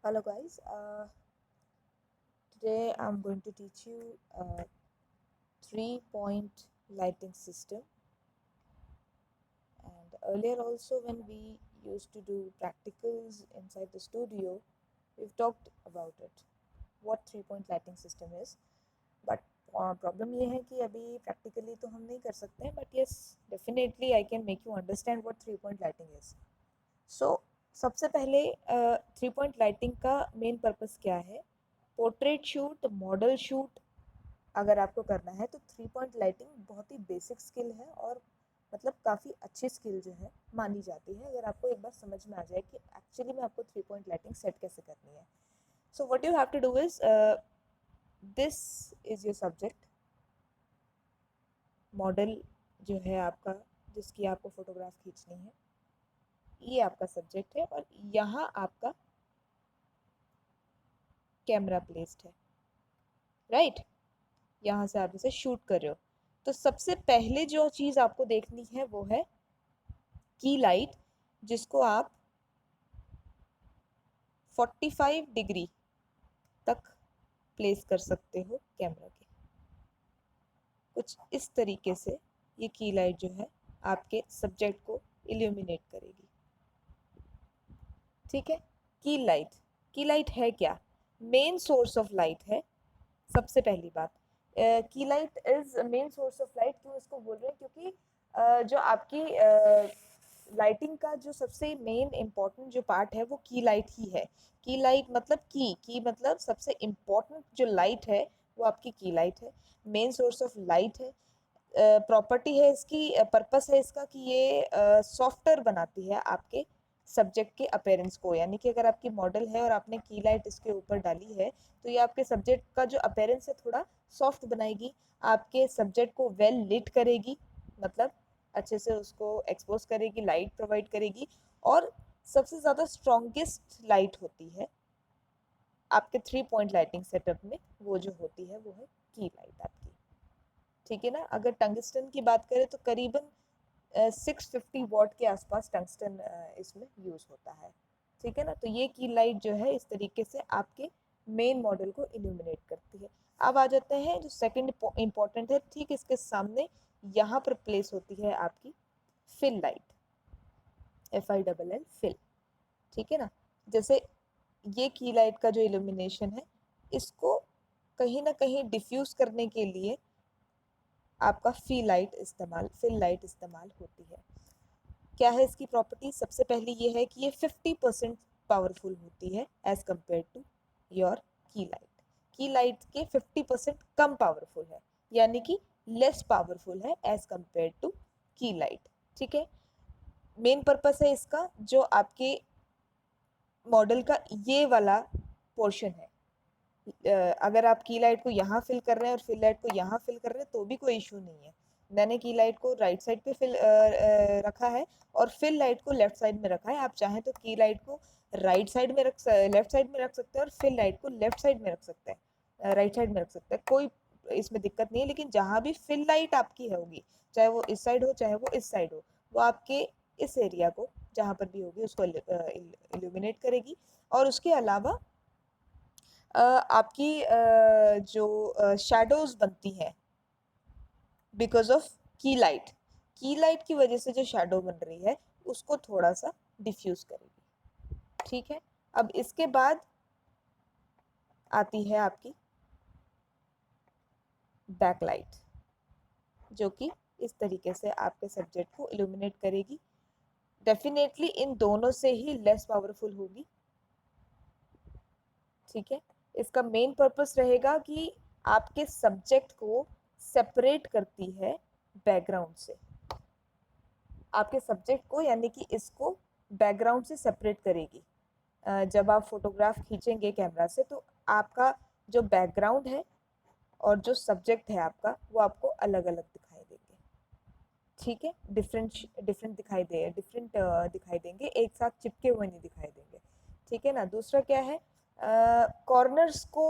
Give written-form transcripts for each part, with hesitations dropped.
Hello guys, today I'm going to teach you a 3-point lighting system. And earlier also when we used to do practicals inside the studio, we've talked about it, what 3-point lighting system is. But problem ये है कि अभी practically तो हम नहीं कर सकते हैं, but yes definitely I can make you understand what 3-point lighting is. So सबसे पहले 3-point लाइटिंग का मेन पर्पस क्या है. पोर्ट्रेट शूट, मॉडल शूट अगर आपको करना है तो 3-point लाइटिंग बहुत ही बेसिक स्किल है और मतलब काफ़ी अच्छी स्किल जो है मानी जाती है, अगर आपको एक बार समझ में आ जाए कि एक्चुअली में आपको 3-point लाइटिंग सेट कैसे करनी है. So what you have to do is, this is your subject. Model जो है आपका, जिसकी आपको फ़ोटोग्राफ खींचनी है, ये आपका सब्जेक्ट है और यहाँ आपका कैमरा प्लेस्ड है, राइट. यहाँ से आप इसे शूट कर रहे हो. तो सबसे पहले जो चीज़ आपको देखनी है वो है की लाइट, जिसको आप 45 डिग्री तक प्लेस कर सकते हो कैमरा के. कुछ इस तरीके से ये की लाइट जो है आपके सब्जेक्ट को इल्यूमिनेट करेगी. ठीक है. की लाइट है क्या? मेन सोर्स ऑफ लाइट है. सबसे पहली बात, की light is main source of light. क्यों इसको बोल रहे हैं? क्योंकि जो आपकी लाइटिंग का जो सबसे मेन इम्पॉर्टेंट जो पार्ट है वो की लाइट ही है. की लाइट मतलब की मतलब सबसे इम्पॉर्टेंट जो लाइट है वो आपकी की लाइट है. मेन सोर्स ऑफ लाइट है. प्रॉपर्टी है इसकी, पर्पस है इसका कि ये सॉफ्टर बनाती है आपके सब्जेक्ट के अपेरेंस को. यानी कि अगर आपकी मॉडल है और आपने की लाइट इसके ऊपर डाली है तो ये आपके सब्जेक्ट का जो अपेरेंस है थोड़ा सॉफ्ट बनाएगी, आपके सब्जेक्ट को वेल लिट करेगी, मतलब अच्छे से उसको एक्सपोज करेगी, लाइट प्रोवाइड करेगी. और सबसे ज़्यादा स्ट्रॉन्गेस्ट लाइट होती है आपके 3-point लाइटिंग सेटअप में, वो जो होती है वो है की लाइट आपकी. ठीक है ना. अगर टंगस्टन की बात करें तो करीबन 650 वॉट के आसपास टंगस्टन इसमें यूज़ होता है. ठीक है ना. तो ये की लाइट जो है इस तरीके से आपके मेन मॉडल को इल्यूमिनेट करती है. अब आ जाते हैं जो सेकंड इम्पॉर्टेंट है. ठीक इसके सामने यहाँ पर प्लेस होती है आपकी फिल लाइट, FILL फिल. ठीक है ना. जैसे ये की लाइट का जो इल्यूमिनेशन है, इसको कहीं ना कहीं डिफ्यूज करने के लिए आपका फिल लाइट इस्तेमाल होती है. क्या है इसकी प्रॉपर्टी? सबसे पहली ये है कि ये 50% पावरफुल होती है एज कम्पेयर टू योर की लाइट. की लाइट के 50% कम पावरफुल है, यानी कि लेस पावरफुल है एज कम्पेयर टू की लाइट. ठीक है. मेन पर्पस है इसका जो आपके मॉडल का ये वाला पोर्शन है. अगर आप की लाइट को यहाँ फिल कर रहे हैं और फिल लाइट को यहाँ फिल कर रहे हैं तो भी कोई इशू नहीं है. मैंने की लाइट को राइट साइड पे फिल रखा है और फिल लाइट को लेफ्ट साइड में रखा है. आप चाहें तो की लाइट को राइट साइड में लेफ्ट साइड में रख सकते हैं और फिल लाइट को लेफ्ट साइड में रख सकते हैं, राइट साइड में रख सकते हैं. कोई इसमें दिक्कत नहीं है. लेकिन जहाँ भी फिल लाइट आपकी होगी, चाहे वो इस साइड हो चाहे वो इस साइड हो, वो आपके इस एरिया को जहाँ पर भी होगी उसको इल्यूमिनेट करेगी. और उसके अलावा आपकी जो शैडोज बनती हैं बिकॉज ऑफ की लाइट की वजह से जो शैडो बन रही है उसको थोड़ा सा डिफ्यूज करेगी. ठीक है. अब इसके बाद आती है आपकी बैकलाइट, जो कि इस तरीके से आपके सब्जेक्ट को इल्यूमिनेट करेगी. डेफिनेटली इन दोनों से ही लेस पावरफुल होगी. ठीक है. इसका मेन पर्पस रहेगा कि आपके सब्जेक्ट को सेपरेट करती है बैकग्राउंड से. आपके सब्जेक्ट को यानी कि इसको बैकग्राउंड से सेपरेट करेगी. जब आप फोटोग्राफ खींचेंगे कैमरा से तो आपका जो बैकग्राउंड है और जो सब्जेक्ट है आपका वो आपको अलग अलग दिखाई देंगे. ठीक है. डिफरेंट दिखाई देंगे, एक साथ चिपके हुए नहीं दिखाई देंगे. ठीक है ना. दूसरा क्या है, कॉर्नर्स को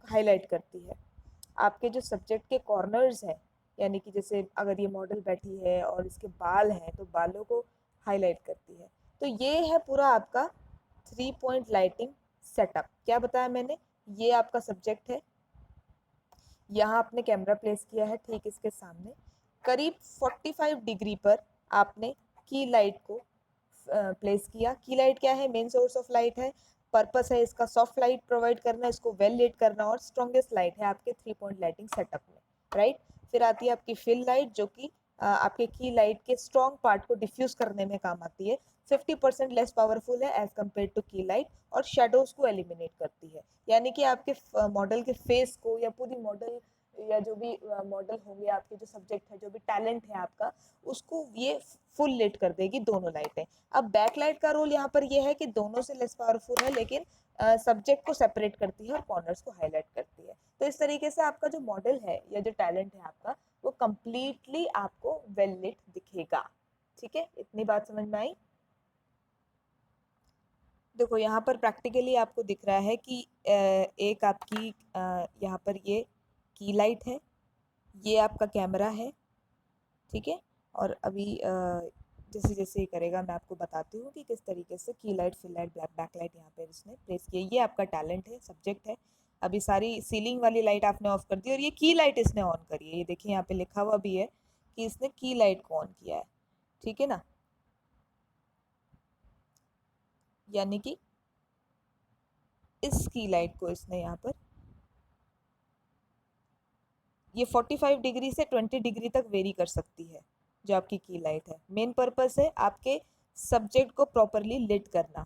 हाईलाइट करती है. आपके जो सब्जेक्ट के कॉर्नर्स हैं, यानी कि जैसे अगर ये मॉडल बैठी है और इसके बाल हैं तो बालों को हाईलाइट करती है. तो ये है पूरा आपका 3-point लाइटिंग सेटअप। क्या बताया मैंने, ये आपका सब्जेक्ट है, यहाँ आपने कैमरा प्लेस किया है ठीक इसके सामने, करीब 45 डिग्री पर आपने की लाइट को प्लेस किया। की लाइट क्या है, मेन सोर्स ऑफ लाइट है, पर्पस है इसका सॉफ्ट लाइट प्रोवाइड करना, इसको वेल लीट करना, और स्ट्रॉन्गेस्ट लाइट है आपके 3 पॉइंट लाइटिंग सेटअप में, राइट। फिर आती है आपकी फिल लाइट, जो कि आपके की लाइट के स्ट्रॉन्ग पार्ट को डिफ्यूज करने में काम आती है, 50% लेस पावरफुल है एज कम्पेयर टू की लाइट, और शेडोज को एलिमिनेट करती है। यानी कि आपके मॉडल के फेस को, या पूरी मॉडल, या जो भी मॉडल होंगे आपके, जो सब्जेक्ट है, जो भी टैलेंट है आपका, उसको ये फुल लिट कर देगी दोनों लाइटें। अब बैकलाइट का रोल यहाँ पर ये है कि दोनों से लेस पावरफुल है, लेकिन सब्जेक्ट को सेपरेट करती है और कॉर्नर्स को हाईलाइट करती है। तो इस तरीके से आपका जो मॉडल है या जो टैलेंट है आपका, वो कंप्लीटली आपको वेल लिट दिखेगा। ठीक है, इतनी बात समझ में आई। देखो यहाँ पर प्रैक्टिकली आपको दिख रहा है कि एक आपकी यहाँ पर ये की लाइट है, ये आपका कैमरा है, ठीक है। और अभी जैसे जैसे ये करेगा मैं आपको बताती हूँ कि किस तरीके से key light, fill light, back light यहाँ पे इसने प्लेस किया। ये आपका टैलेंट है, सब्जेक्ट है। अभी सारी सीलिंग वाली लाइट आपने ऑफ कर दी, और ये की लाइट इसने ऑन करी है। ये देखिए यहाँ पे लिखा हुआ भी है कि इसने की लाइट को ऑन किया है, ठीक है ना। यानी कि इस की लाइट को इसने यहाँ पर, ये 45 डिग्री से 20 डिग्री तक वेरी कर सकती है जो आपकी की लाइट है। मेन पर्पस है आपके सब्जेक्ट को प्रॉपरली लिट करना।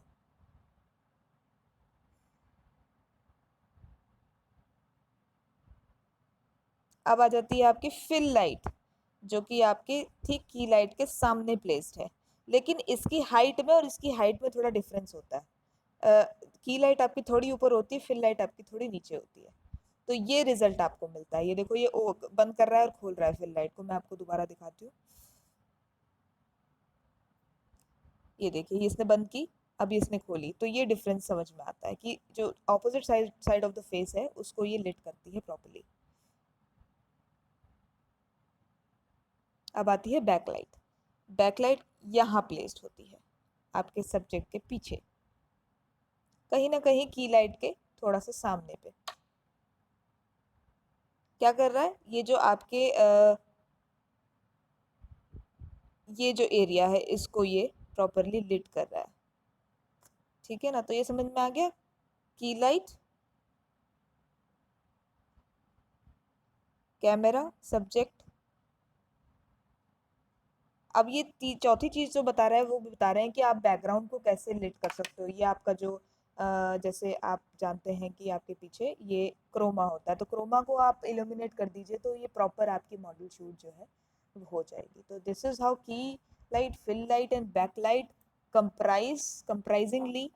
अब आ जाती है आपकी फिल लाइट, जो कि आपके ठीक की लाइट के सामने प्लेस्ड है, लेकिन इसकी हाइट में और इसकी हाइट में थोड़ा डिफरेंस होता है। की लाइट आपकी थोड़ी ऊपर होती है, फिल लाइट आपकी थोड़ी नीचे होती है। तो ये रिजल्ट आपको मिलता है। ये देखो, ये बंद कर रहा है और खोल रहा है फिल लाइट को। मैं आपको दोबारा दिखाती हूँ। ये देखिए, इसने बंद की, अभी इसने खोली, तो ये डिफरेंस समझ में आता है कि जो opposite side of the face है उसको ये लिट करती है प्रॉपरली। अब आती है बैकलाइट। बैकलाइट यहाँ प्लेस्ड होती है आपके सब्जेक्ट के पीछे, कहीं ना कहीं की लाइट के थोड़ा सा सामने पे। क्या कर रहा है, ये जो आपके ये जो एरिया है इसको ये प्रॉपरली लिट कर रहा है, ठीक है ना। तो ये समझ में आ गया, की लाइट, कैमरा, सब्जेक्ट। अब ये चौथी चीज जो बता रहा है, वो बता रहे हैं कि आप बैकग्राउंड को कैसे लिट कर सकते हो। ये आपका जो जैसे आप जानते हैं कि आपके पीछे ये क्रोमा होता है, तो क्रोमा को आप इल्यूमिनेट कर दीजिए, तो ये प्रॉपर आपकी मॉडल शूट जो है वो हो जाएगी। तो this is how key light, fill light and back light comprisingly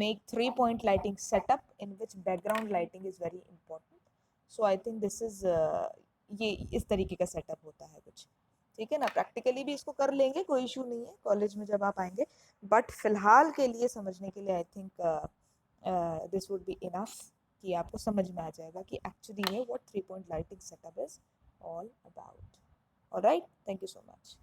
make 3 point lighting setup in which background lighting is very important. So I think this is ये इस तरीके का सेटअप होता है कुछ, ठीक है ना। प्रैक्टिकली भी इसको कर लेंगे, कोई इशू नहीं है कॉलेज में जब आप आएंगे, बट फिलहाल के लिए समझने के लिए I think this would be enough, कि आपको समझ में आ जाएगा कि एक्चुअली में what 3 point lighting setup is all about. All right, thank you so much.